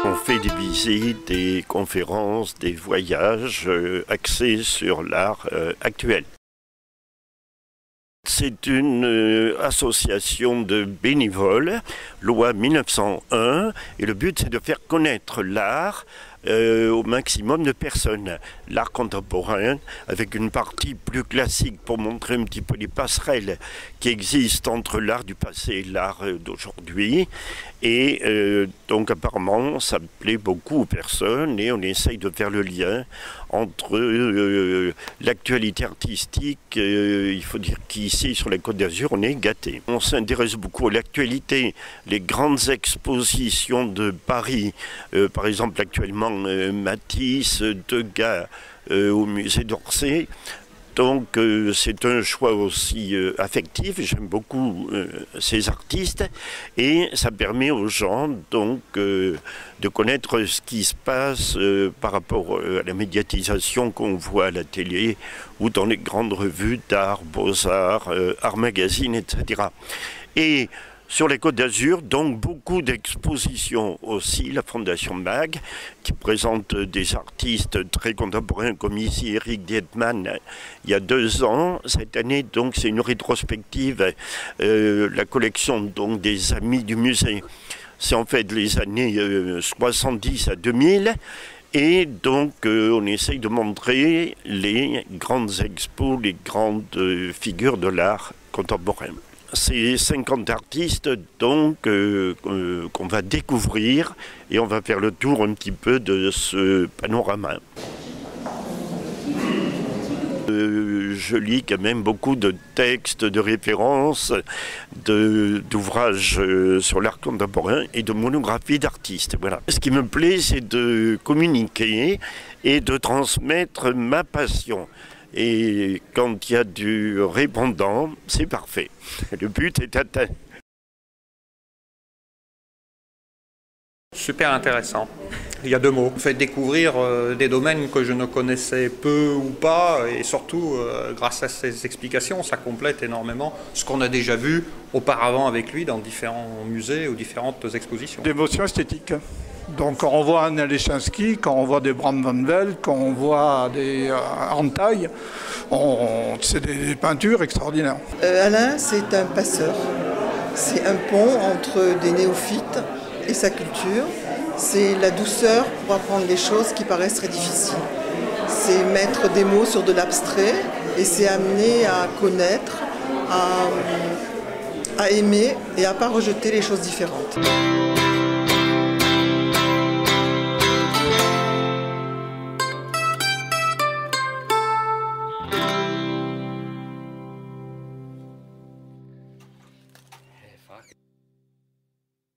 On fait des visites, des conférences, des voyages axés sur l'art actuel. C'est une association de bénévoles, loi 1901, et le but c'est de faire connaître l'art au maximum de personnes. L'art contemporain, avec une partie plus classique pour montrer un petit peu les passerelles qui existent entre l'art du passé et l'art d'aujourd'hui. Et donc apparemment ça plaît beaucoup aux personnes et on essaye de faire le lien entre l'actualité artistique. Il faut dire qu'ici sur la Côte d'Azur on est gâtés. On s'intéresse beaucoup à l'actualité, les grandes expositions de Paris, par exemple actuellement Matisse, Degas au musée d'Orsay. Donc c'est un choix aussi affectif, j'aime beaucoup ces artistes et ça permet aux gens donc de connaître ce qui se passe par rapport à la médiatisation qu'on voit à la télé ou dans les grandes revues d'art, beaux-arts, art magazine, etc. Et sur les Côtes d'Azur, donc beaucoup d'expositions aussi, la Fondation MAG, qui présente des artistes très contemporains comme ici Eric Dietmann il y a 2 ans. Cette année, donc, c'est une rétrospective, la collection donc, des amis du musée. C'est en fait les années 70 à 2000. Et donc, on essaye de montrer les grandes expos, les grandes figures de l'art contemporain. C'est 50 artistes donc qu'on va découvrir et on va faire le tour un petit peu de ce panorama. Je lis quand même beaucoup de textes, de références, d'ouvrages sur l'art contemporain et de monographies d'artistes. Voilà. Ce qui me plaît, c'est de communiquer et de transmettre ma passion. Et quand il y a du répondant, c'est parfait. Le but est atteint. Super intéressant. Il y a 2 mots. Fait découvrir des domaines que je ne connaissais peu ou pas, et surtout, grâce à ces explications, ça complète énormément ce qu'on a déjà vu auparavant avec lui dans différents musées ou différentes expositions. D'émotion esthétique. Donc quand on voit un Alechinsky, quand on voit des Bram van Velde, quand on voit des Antaille, c'est des peintures extraordinaires. Alain, c'est un passeur. C'est un pont entre des néophytes et sa culture. C'est la douceur pour apprendre les choses qui paraissent très difficiles. C'est mettre des mots sur de l'abstrait et c'est amener à connaître, à aimer et à ne pas rejeter les choses différentes.